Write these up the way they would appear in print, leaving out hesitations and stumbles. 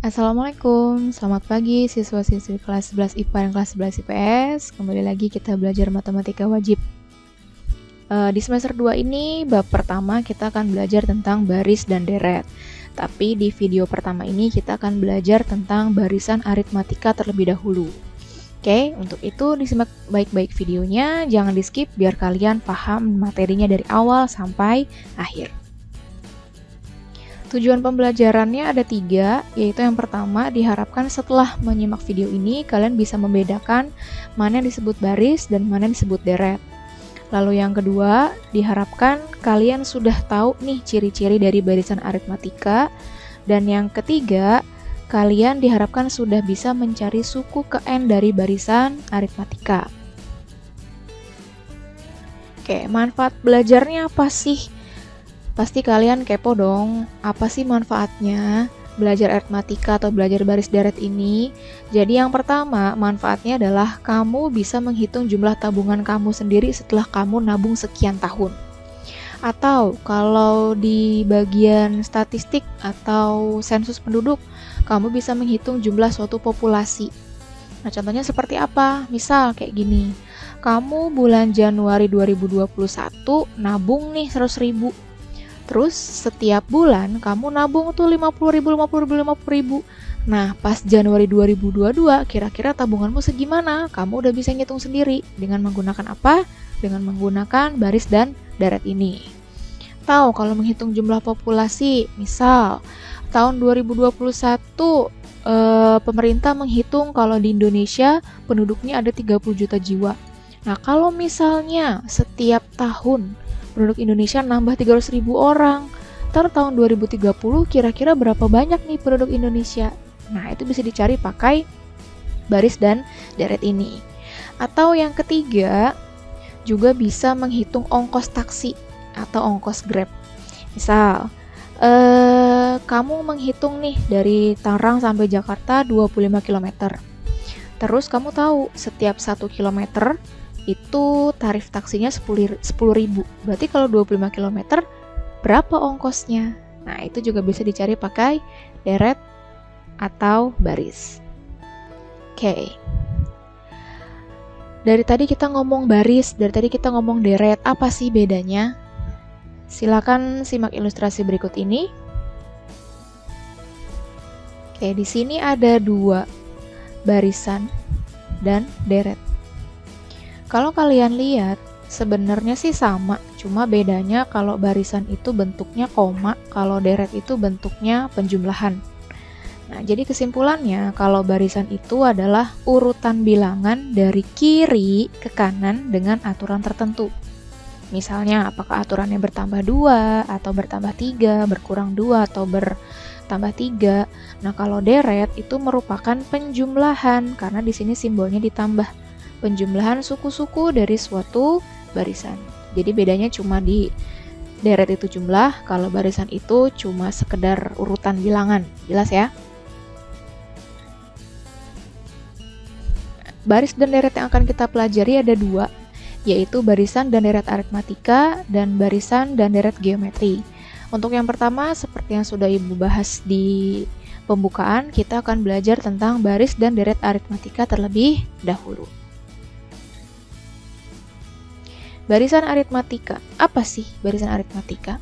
Assalamualaikum, selamat pagi siswa-siswi kelas 11 IPA dan kelas 11 IPS. Kembali lagi kita belajar matematika wajib. Di semester 2 ini, bab pertama kita akan belajar tentang baris dan deret. Tapi di video pertama ini kita akan belajar tentang barisan aritmatika terlebih dahulu. Oke, untuk itu disimak baik-baik videonya, jangan di-skip biar kalian paham materinya dari awal sampai akhir. Tujuan pembelajarannya ada 3, yaitu yang pertama, diharapkan setelah menyimak video ini, kalian bisa membedakan mana yang disebut baris dan mana yang disebut deret. Lalu yang kedua, diharapkan kalian sudah tahu nih ciri-ciri dari barisan aritmatika. Dan yang ketiga, kalian diharapkan sudah bisa mencari suku ke N dari barisan aritmatika. Oke, manfaat belajarnya apa sih? Pasti kalian kepo dong, apa sih manfaatnya belajar aritmatika atau belajar baris deret ini? Jadi yang pertama, manfaatnya adalah kamu bisa menghitung jumlah tabungan kamu sendiri setelah kamu nabung sekian tahun. Atau kalau di bagian statistik atau sensus penduduk, kamu bisa menghitung jumlah suatu populasi. Nah, contohnya seperti apa? Misal kayak gini, kamu bulan Januari 2021 nabung nih 100.000. Terus setiap bulan kamu nabung tuh 50.000. Nah, pas Januari 2022 kira-kira tabunganmu segimana? Kamu udah bisa ngitung sendiri dengan menggunakan apa? Dengan menggunakan baris dan deret ini. Tahu kalau menghitung jumlah populasi, misal tahun 2021 pemerintah menghitung kalau di Indonesia penduduknya ada 30 juta jiwa. Nah, kalau misalnya setiap tahun penduduk Indonesia nambah 300.000 orang. Ntar tahun 2030 kira-kira berapa banyak nih penduduk Indonesia? Nah, itu bisa dicari pakai baris dan deret ini. Atau yang ketiga, juga bisa menghitung ongkos taksi atau ongkos Grab. Misal, kamu menghitung nih dari Tangerang sampai Jakarta 25 km. Terus kamu tahu setiap 1 km itu tarif taksinya 10.000. Berarti kalau 25 km, berapa ongkosnya? Nah, itu juga bisa dicari pakai deret atau baris. Oke. Dari tadi kita ngomong baris, dari tadi kita ngomong deret. Apa sih bedanya? Silakan simak ilustrasi berikut ini. Oke, di sini ada 2 barisan dan deret. Kalau kalian lihat, sebenarnya sih sama, cuma bedanya kalau barisan itu bentuknya koma, kalau deret itu bentuknya penjumlahan. Nah, jadi kesimpulannya, kalau barisan itu adalah urutan bilangan dari kiri ke kanan dengan aturan tertentu. Misalnya, apakah aturannya bertambah 2, atau bertambah 3, berkurang 2, atau bertambah 3. Nah, kalau deret itu merupakan penjumlahan, karena di sini simbolnya ditambah. Penjumlahan suku-suku dari suatu barisan. Jadi bedanya cuma di deret itu jumlah, kalau barisan itu cuma sekedar urutan bilangan. Jelas ya? Baris dan deret yang akan kita pelajari ada 2, yaitu barisan dan deret aritmatika dan barisan dan deret geometri. Untuk yang pertama, seperti yang sudah Ibu bahas di pembukaan, kita akan belajar tentang baris dan deret aritmatika terlebih dahulu. Barisan aritmatika. Apa sih barisan aritmatika?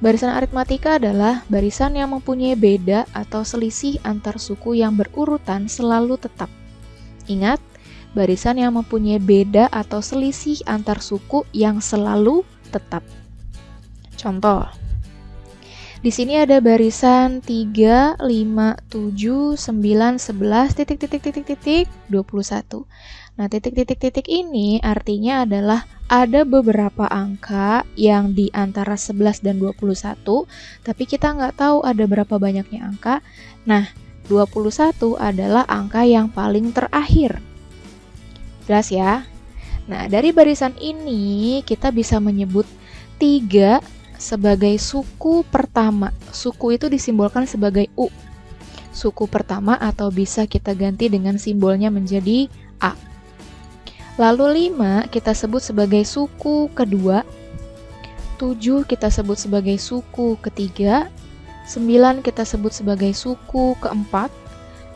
Barisan aritmatika adalah barisan yang mempunyai beda atau selisih antar suku yang berurutan selalu tetap. Ingat, barisan yang mempunyai beda atau selisih antar suku yang selalu tetap. Contoh, di sini ada barisan 3, 5, 7, 9, 11, 21. Nah, titik-titik-titik ini artinya adalah ada beberapa angka yang di antara 11 dan 21, tapi kita nggak tahu ada berapa banyaknya angka. Nah, 21 adalah angka yang paling terakhir. Jelas ya? Nah, dari barisan ini kita bisa menyebut 3 sebagai suku pertama. Suku itu disimbolkan sebagai U. Suku pertama atau bisa kita ganti dengan simbolnya menjadi A. Lalu 5 kita sebut sebagai suku kedua, 7 kita sebut sebagai suku ketiga, 9 kita sebut sebagai suku keempat,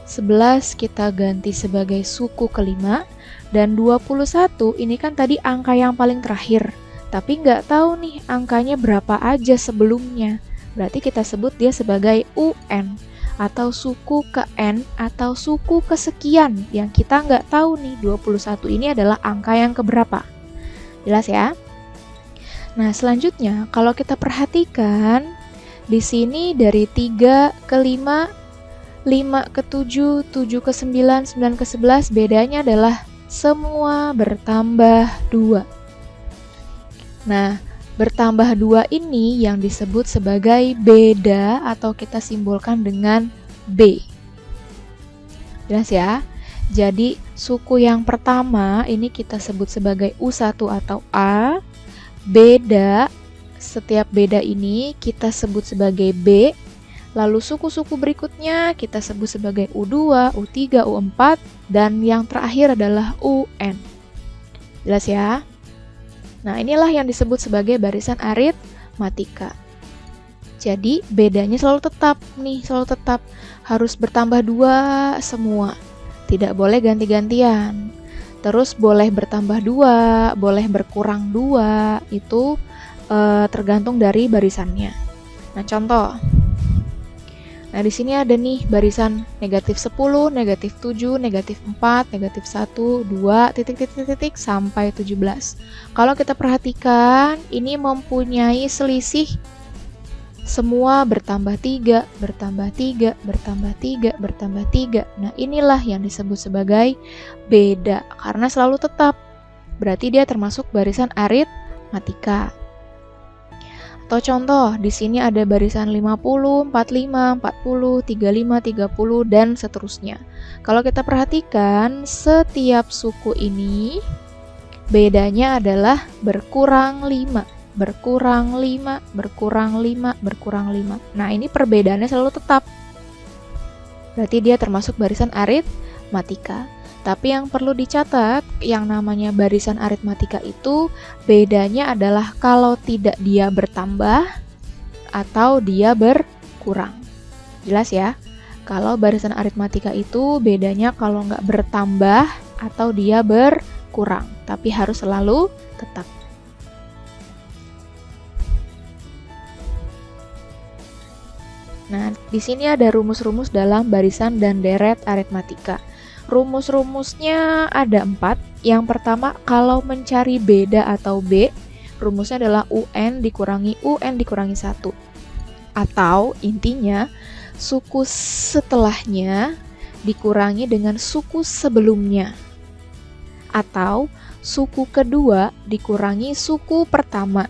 11 kita ganti sebagai suku kelima, dan 21 ini kan tadi angka yang paling terakhir, tapi nggak tahu nih angkanya berapa aja sebelumnya. Berarti kita sebut dia sebagai UN, atau suku ke N, atau suku kesekian, yang kita nggak tahu nih 21 ini adalah angka yang keberapa. Jelas ya? Nah, selanjutnya kalau kita perhatikan di sini dari 3 ke 5, 5 ke 7, 7 ke 9, 9 ke 11, bedanya adalah semua bertambah 2. Nah, bertambah 2 ini yang disebut sebagai beda atau kita simbolkan dengan B. Jelas ya? Jadi, suku yang pertama ini kita sebut sebagai U1 atau A. Beda, setiap beda ini kita sebut sebagai B. Lalu suku-suku berikutnya kita sebut sebagai U2, U3, U4, dan yang terakhir adalah UN. Jelas ya? Nah, inilah yang disebut sebagai barisan aritmatika. Jadi, bedanya selalu tetap nih, selalu tetap. Harus bertambah 2 semua. Tidak boleh ganti-gantian. Terus boleh bertambah 2, boleh berkurang 2, itu tergantung dari barisannya. Nah, contoh. Nah, di sini ada nih barisan negatif 10, negatif 7, negatif 4, negatif 1, 2, titik, sampai 17. Kalau kita perhatikan, ini mempunyai selisih semua bertambah 3, bertambah 3, bertambah 3, bertambah 3. Nah, inilah yang disebut sebagai beda, karena selalu tetap. Berarti dia termasuk barisan aritmatika. Atau contoh, di sini ada barisan 50, 45, 40, 35, 30, dan seterusnya. Kalau kita perhatikan, setiap suku ini bedanya adalah berkurang 5. Berkurang 5, berkurang 5, berkurang 5. Nah, ini perbedaannya selalu tetap. Berarti dia termasuk barisan aritmatika. Tapi yang perlu dicatat, yang namanya barisan aritmatika itu bedanya adalah kalau tidak dia bertambah atau dia berkurang. Jelas ya? Kalau barisan aritmatika itu bedanya kalau nggak bertambah atau dia berkurang. Tapi harus selalu tetap. Nah, di sini ada rumus-rumus dalam barisan dan deret aritmatika. Rumus-rumusnya ada 4. Yang pertama, kalau mencari beda atau B, rumusnya adalah UN dikurangi UN dikurangi 1. Atau intinya, suku setelahnya dikurangi dengan suku sebelumnya. Atau suku kedua dikurangi suku pertama.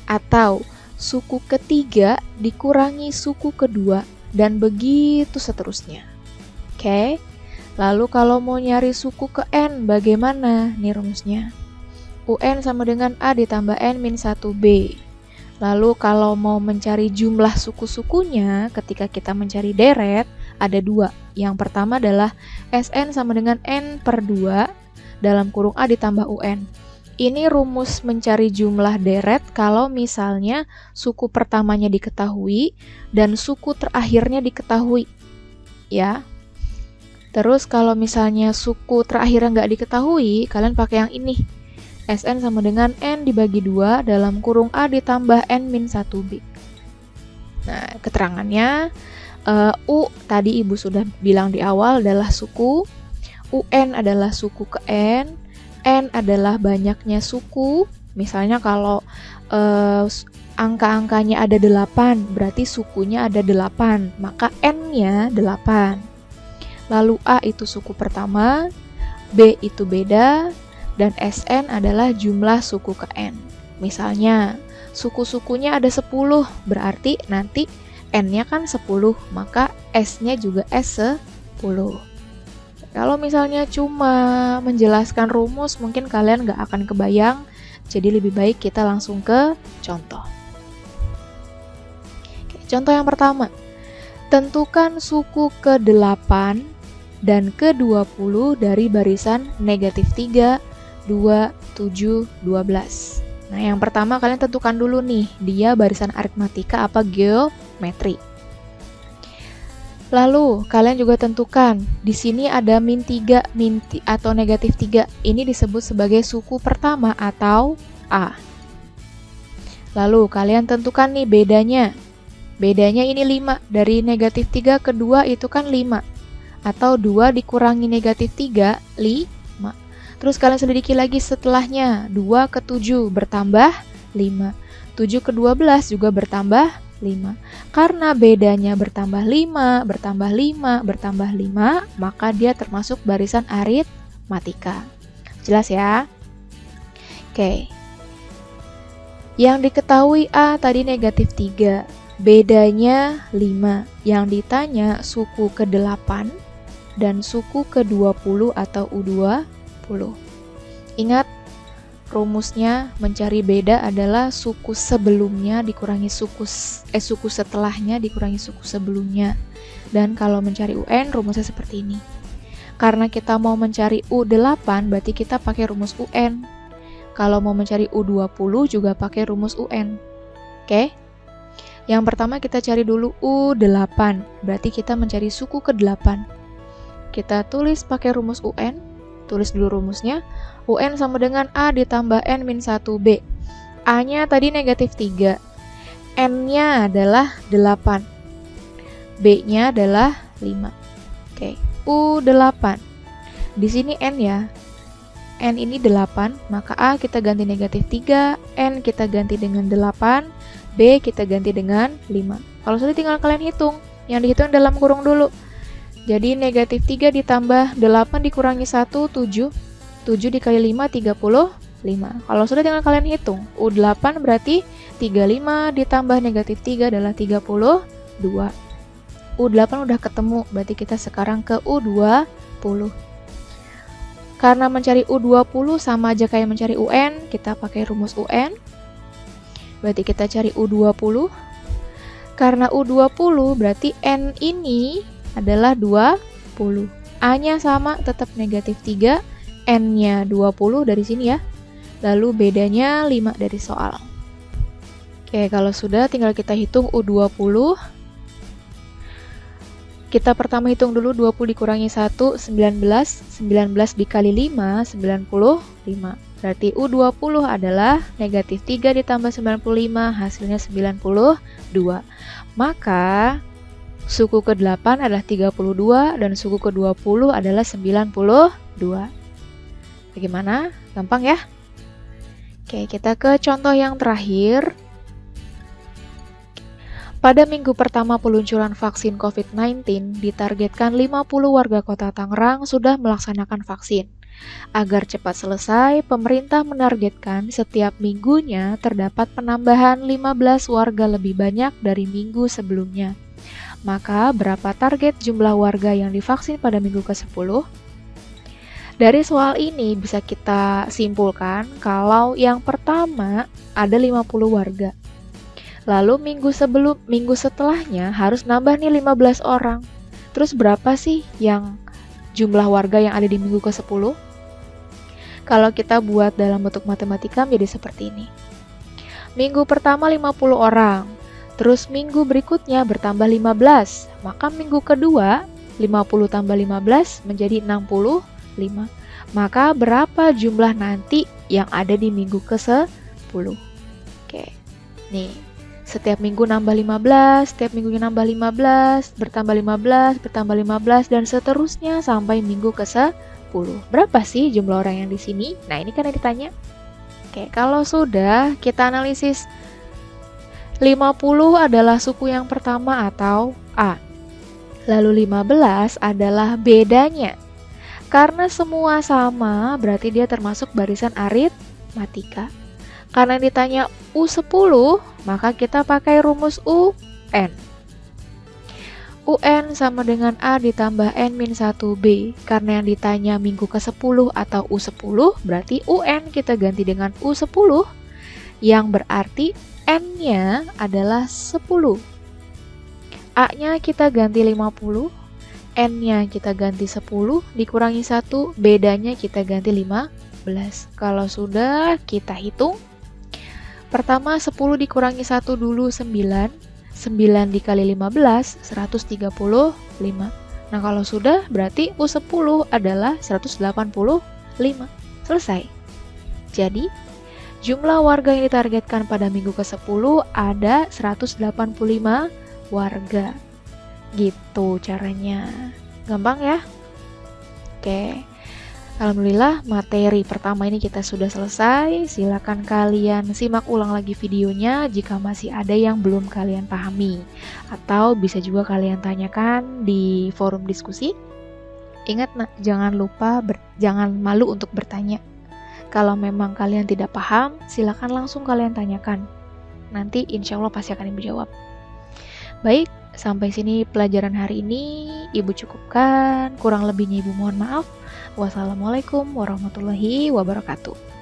Atau suku ketiga dikurangi suku kedua, dan begitu seterusnya. Oke, lalu kalau mau nyari suku ke N, bagaimana nih rumusnya? UN sama dengan A ditambah N min 1B. Lalu kalau mau mencari jumlah suku-sukunya, ketika kita mencari deret, ada 2. Yang pertama adalah SN sama dengan N per 2, dalam kurung A ditambah UN. Ini rumus mencari jumlah deret kalau misalnya suku pertamanya diketahui dan suku terakhirnya diketahui. Ya. Terus kalau misalnya suku terakhirnya nggak diketahui, kalian pakai yang ini. SN sama dengan N dibagi 2 dalam kurung A ditambah N min 1B. Nah, keterangannya U tadi Ibu sudah bilang di awal adalah suku, UN adalah suku ke N adalah banyaknya suku. Misalnya kalau angka-angkanya ada 8, berarti sukunya ada 8, maka N-nya 8. Lalu A itu suku pertama, B itu beda, dan SN adalah jumlah suku ke N. Misalnya, suku-sukunya ada 10, berarti nanti N-nya kan 10, maka S-nya juga S10. Kalau misalnya cuma menjelaskan rumus, mungkin kalian nggak akan kebayang, jadi lebih baik kita langsung ke contoh. Oke, contoh yang pertama, tentukan suku ke-8 dan ke-20 dari barisan negatif 3, 2, 7, 12. Nah, yang pertama kalian tentukan dulu nih, dia barisan aritmatika apa geometri. Lalu, kalian juga tentukan, di sini ada min 3, atau negatif 3. Ini disebut sebagai suku pertama atau A. Lalu, kalian tentukan nih bedanya. Bedanya ini 5. Dari negatif 3 ke 2 itu kan 5. Atau 2 dikurangi negatif 3, 5. Terus kalian selidiki lagi setelahnya. 2 ke 7 bertambah 5. 7 ke 12 juga bertambah 5. Karena bedanya bertambah 5, bertambah 5, bertambah 5, maka dia termasuk barisan aritmatika. Jelas ya? Oke. Yang diketahui A tadi negatif 3. Bedanya 5. Yang ditanya suku ke-8 dan suku ke-20 atau U20. Ingat, rumusnya mencari beda adalah suku sebelumnya dikurangi suku setelahnya dikurangi suku sebelumnya. Dan kalau mencari UN, rumusnya seperti ini. Karena kita mau mencari U8, berarti kita pakai rumus UN. Kalau mau mencari U20 juga pakai rumus UN. Oke? Yang pertama kita cari dulu U8, berarti kita mencari suku ke-8. Kita tulis pakai rumus UN, tulis dulu rumusnya. UN sama dengan A ditambah N-1B. A-nya tadi negatif 3. N-nya adalah 8. B-nya adalah 5. Oke, U8. Di sini N ya. N ini 8, maka A kita ganti negatif 3, N kita ganti dengan 8, B kita ganti dengan 5. Kalau sudah tinggal kalian hitung. Yang dihitung dalam kurung dulu. Jadi negatif 3 ditambah 8 dikurangi 1, 7. 7 dikali 5, 35. Kalau sudah tinggal kalian hitung. U8 berarti 35 ditambah negatif 3 adalah 32. U8 udah ketemu, berarti kita sekarang ke U20. Karena mencari U20 sama aja kayak mencari UN, kita pakai rumus UN. Berarti kita cari U20. Karena U20 berarti N ini adalah 20. A-nya sama, tetap negatif 3. N-nya 20 dari sini ya. Lalu bedanya 5 dari soal. Oke, kalau sudah tinggal kita hitung U20. Kita pertama hitung dulu 20 dikurangi 1, 19. 19 dikali 5, 95. Berarti U20 adalah negatif 3 ditambah 95, hasilnya 92. Maka suku ke-8 adalah 32 dan suku ke-20 adalah 92. Bagaimana? Gampang ya? Oke, kita ke contoh yang terakhir. Pada minggu pertama peluncuran vaksin COVID-19, ditargetkan 50 warga kota Tangerang sudah melaksanakan vaksin. Agar cepat selesai, pemerintah menargetkan setiap minggunya terdapat penambahan 15 warga lebih banyak dari minggu sebelumnya. Maka, berapa target jumlah warga yang divaksin pada minggu ke-10? Dari soal ini bisa kita simpulkan kalau yang pertama ada 50 warga. Lalu minggu setelahnya harus nambah nih 15 orang. Terus berapa sih yang jumlah warga yang ada di minggu ke-10? Kalau kita buat dalam bentuk matematika menjadi seperti ini. Minggu pertama 50 orang. Terus minggu berikutnya bertambah 15. Maka minggu kedua 50 tambah 15 menjadi 65. Maka berapa jumlah nanti yang ada di minggu ke-10? Oke. Nih, setiap minggu nambah 15, setiap minggunya nambah 15, bertambah 15, bertambah 15 dan seterusnya sampai minggu ke-10. Berapa sih jumlah orang yang di sini? Nah, ini kan yang ditanya. Oke, kalau sudah kita analisis 50 adalah suku yang pertama atau A. Lalu 15 adalah bedanya. Karena semua sama, berarti dia termasuk barisan aritmatika. Karena ditanya U10, maka kita pakai rumus UN. UN sama dengan A ditambah N-1B. Karena yang ditanya minggu ke-10 atau U10, berarti UN kita ganti dengan U10, yang berarti N-nya adalah 10. A-nya kita ganti 50. N-nya kita ganti 10, dikurangi 1, bedanya kita ganti 15. Kalau sudah kita hitung, Pertama 10 dikurangi 1 dulu 9. 9 dikali 15, 135. Nah kalau sudah berarti U10 adalah 185. Selesai. Jadi, jumlah warga yang ditargetkan pada minggu ke-10 ada 185 warga. Gitu caranya. Gampang ya? Oke. Alhamdulillah materi pertama ini kita sudah selesai. Silakan kalian simak ulang lagi videonya jika masih ada yang belum kalian pahami. Atau bisa juga kalian tanyakan di forum diskusi. Ingat jangan lupa jangan malu untuk bertanya. Kalau memang kalian tidak paham, silakan langsung kalian tanyakan. Nanti insya Allah pasti akan Ibu jawab. Baik, sampai sini pelajaran hari ini Ibu cukupkan. Kurang lebihnya Ibu mohon maaf. Wassalamualaikum warahmatullahi wabarakatuh.